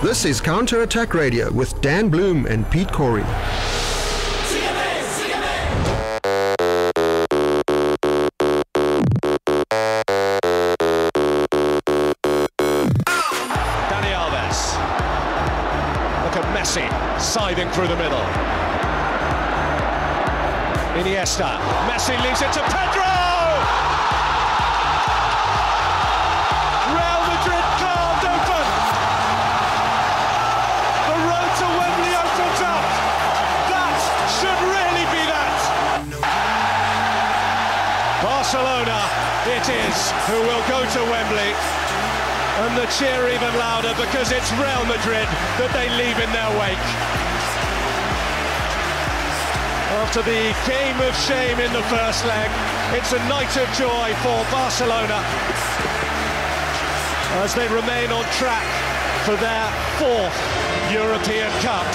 This is CounterAttack Radio with Dan Bloom and Pete Koury. Dani Alves. Look at Messi scything through the middle. Iniesta. Messi leaves it to Pedro! Real Madrid carved open! The road to Wembley opens up! That should really be that! Barcelona, it is, who will go to Wembley. And the cheer even louder because it's Real Madrid that they leave in their wake. After the game of shame in the first leg, it's a night of joy for Barcelona as they remain on track for their 4th European Cup.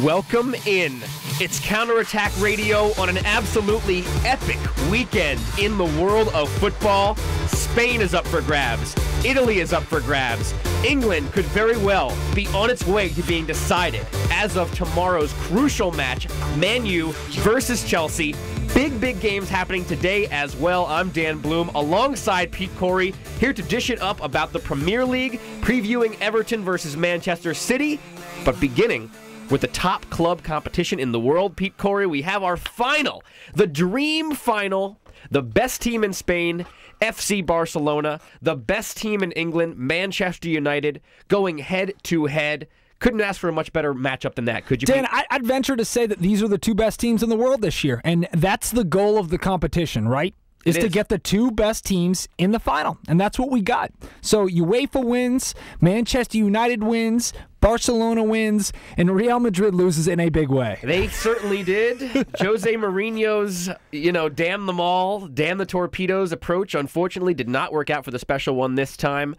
Welcome in. It's CounterAttack Radio on an absolutely epic weekend in the world of football. Spain is up for grabs. Italy is up for grabs. England could very well be on its way to being decided as of tomorrow's crucial match, Man U versus Chelsea. Big games happening today as well. I'm Dan Bloom alongside Pete Koury, here to dish it up about the Premier League, previewing Everton versus Manchester City, but beginning with the top club competition in the world. Pete Koury, we have our final, the dream final, the best team in Spain, FC Barcelona, the best team in England, Manchester United, going head-to-head. Couldn't ask for a much better matchup than that, could you? Dan, I'd venture to say that these are the two best teams in the world this year, and that's the goal of the competition, right? Is to get the two best teams in the final, and that's what we got. So UEFA wins, Manchester United wins, Barcelona wins, and Real Madrid loses in a big way. They certainly did. Jose Mourinho's, damn them all, damn the torpedoes approach, unfortunately, did not work out for the special one this time.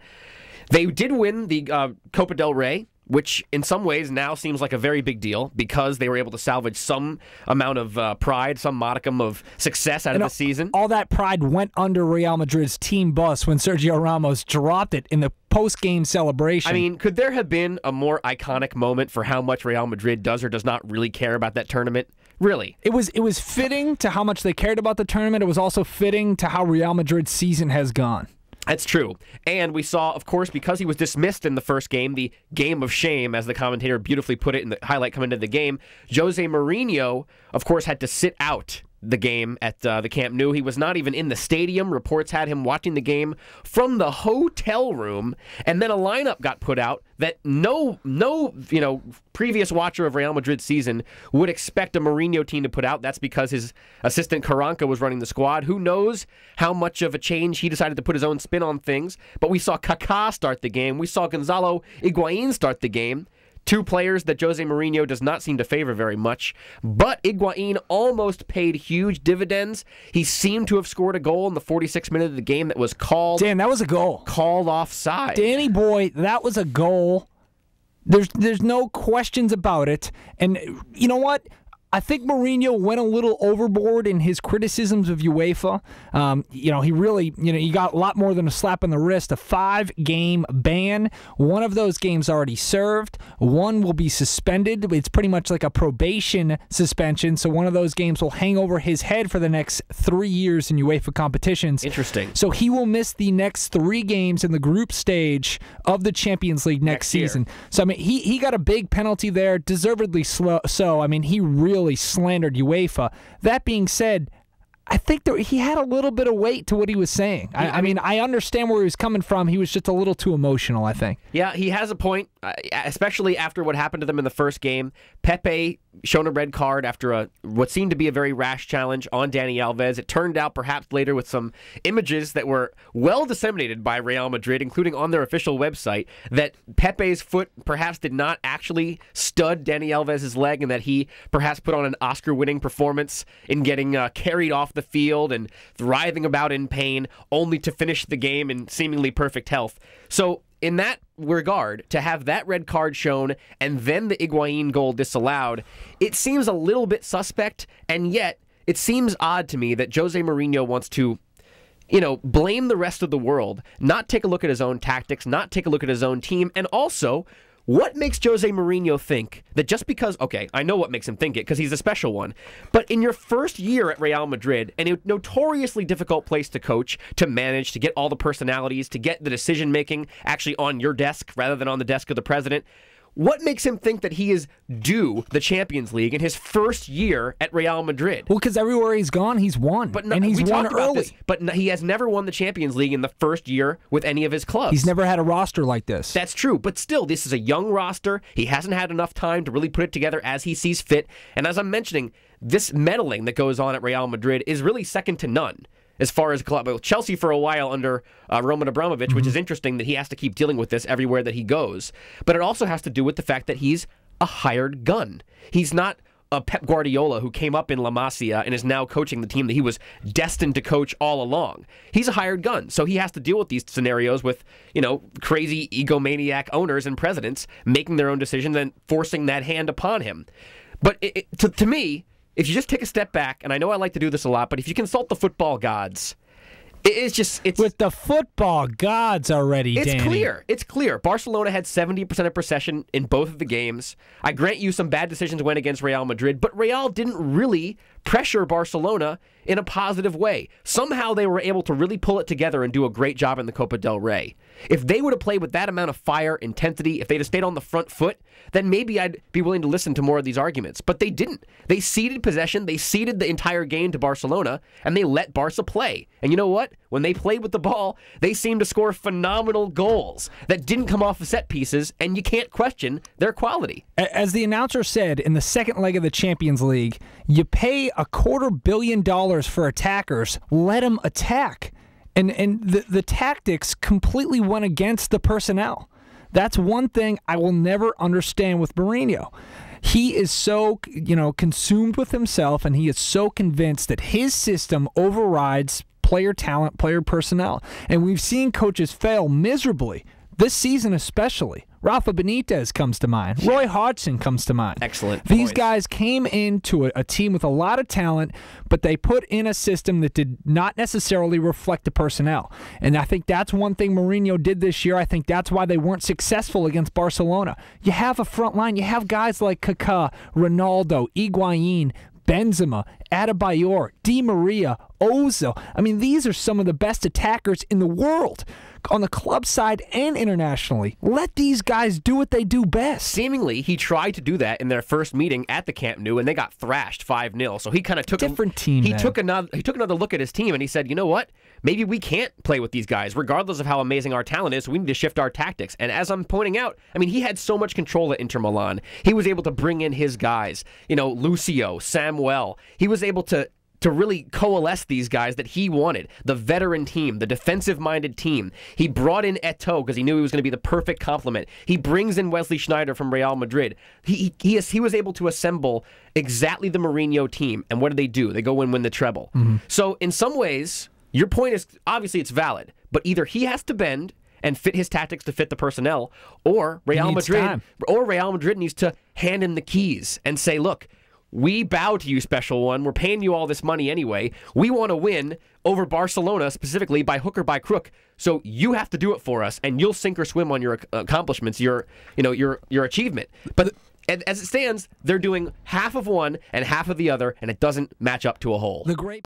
They did win the Copa del Rey, which in some ways now seems like a very big deal because they were able to salvage some amount of pride, some modicum of success out of the season. All that pride went under Real Madrid's team bus when Sergio Ramos dropped it in the post-game celebration. I mean, could there have been a more iconic moment for how much Real Madrid does or does not really care about that tournament? Really? It was fitting to how much they cared about the tournament. It was also fitting to how Real Madrid's season has gone. That's true. And we saw, of course, because he was dismissed in the first game, the game of shame, as the commentator beautifully put it in the highlight coming into the game, Jose Mourinho, of course, had to sit out the game at the Camp Nou. He was not even in the stadium. Reports had him watching the game from the hotel room, and then a lineup got put out that no previous watcher of Real Madrid's season would expect a Mourinho team to put out. That's because his assistant Carranca was running the squad. Who knows how much of a change he decided to put his own spin on things. But we saw Kaká start the game. We saw Gonzalo Higuaín start the game. Two players that Jose Mourinho does not seem to favor very much. But Higuaín almost paid huge dividends. He seemed to have scored a goal in the 46th minute of the game that was called. Dan, that was a goal. Called offside. Danny boy, that was a goal. There's no questions about it. And you know what? I think Mourinho went a little overboard in his criticisms of UEFA. He really, he got a lot more than a slap on the wrist, a 5-game ban. One of those games already served. One will be suspended. It's pretty much like a probation suspension, so one of those games will hang over his head for the next 3 years in UEFA competitions. Interesting. So he will miss the next 3 games in the group stage of the Champions League next season. So, I mean, he got a big penalty there, deservedly so. I mean, he really slandered UEFA. That being said, I think he had a little bit of weight to what he was saying. I mean, I understand where he was coming from. He was just a little too emotional, I think. Yeah, he has a point, especially after what happened to them in the first game. Pepe shown a red card after what seemed to be a very rash challenge on Dani Alves. It turned out perhaps later with some images that were well disseminated by Real Madrid, including on their official website, that Pepe's foot perhaps did not actually stud Dani Alves' leg and that he perhaps put on an Oscar-winning performance in getting carried off the field and writhing about in pain, only to finish the game in seemingly perfect health. So in that regard, to have that red card shown and then the Higuaín goal disallowed, it seems a little bit suspect, and yet it seems odd to me that Jose Mourinho wants to blame the rest of the world, not take a look at his own tactics, not take a look at his own team, and also, what makes Jose Mourinho think that just because, okay, I know what makes him think it because he's a special one, but in your first year at Real Madrid, and a notoriously difficult place to coach, to manage, to get all the personalities, to get the decision-making actually on your desk rather than on the desk of the president, what makes him think that he is due the Champions League in his first year at Real Madrid? Well, because everywhere he's gone, he's won. And he's won early. But he has never won the Champions League in the first year with any of his clubs. He's never had a roster like this. That's true. But still, this is a young roster. He hasn't had enough time to really put it together as he sees fit. And as I'm mentioning, this meddling that goes on at Real Madrid is really second to none. As far as Chelsea for a while under Roman Abramovich, which is interesting that he has to keep dealing with this everywhere that he goes. But it also has to do with the fact that he's a hired gun. He's not a Pep Guardiola who came up in La Masia and is now coaching the team that he was destined to coach all along. He's a hired gun, so he has to deal with these scenarios with, crazy egomaniac owners and presidents making their own decisions and forcing that hand upon him. But to me, if you just take a step back, and I know I like to do this a lot, but if you consult the football gods, it's with the football gods already, Danny. It's clear. Barcelona had 70% of possession in both of the games. I grant you some bad decisions went against Real Madrid, but Real didn't really pressure Barcelona in a positive way. Somehow they were able to really pull it together and do a great job in the Copa del Rey. If they would have played with that amount of fire, intensity, if they'd have stayed on the front foot, then maybe I'd be willing to listen to more of these arguments. But they didn't. They ceded possession, they ceded the entire game to Barcelona, and they let Barca play. And you know what? When they played with the ball, they seemed to score phenomenal goals that didn't come off of set pieces, and you can't question their quality. As the announcer said, in the second leg of the Champions League, you pay $250 million for attackers, let them attack. And the tactics completely went against the personnel. That's one thing I will never understand with Mourinho. He is so, consumed with himself, and he is so convinced that his system overrides player talent, player personnel. And we've seen coaches fail miserably, this season especially. Rafa Benitez comes to mind. Roy Hodgson comes to mind. Excellent. These guys came into a team with a lot of talent, but they put in a system that did not necessarily reflect the personnel. And I think that's one thing Mourinho did this year. I think that's why they weren't successful against Barcelona. You have a front line. You have guys like Kaká, Ronaldo, Higuaín, Benzema, Adebayor, Di Maria, Ozil. I mean, these are some of the best attackers in the world on the club side and internationally. Let these guys do what they do best. Seemingly, he tried to do that in their first meeting at the Camp Nou, and they got thrashed 5-0. So he kind of took different team. He took another look at his team, and he said, "You know what? Maybe we can't play with these guys, regardless of how amazing our talent is. So we need to shift our tactics." And as I'm pointing out, I mean, he had so much control at Inter Milan. He was able to bring in his guys. Lucio, Samuel. He was able to really coalesce these guys that he wanted. The veteran team, the defensive-minded team. He brought in Eto'o because he knew he was going to be the perfect complement. He brings in Wesley Sneijder from Real Madrid. He was able to assemble exactly the Mourinho team. And what do? They go and win the treble. So in some ways, your point is, obviously it's valid, but either he has to bend and fit his tactics to fit the personnel, or Real Madrid needs to hand him the keys and say, "Look, we bow to you, special one. We're paying you all this money anyway. We want to win over Barcelona specifically by hook or by crook. So you have to do it for us, and you'll sink or swim on your accomplishments, your achievement." But as it stands, they're doing half of one and half of the other, and it doesn't match up to a whole. The great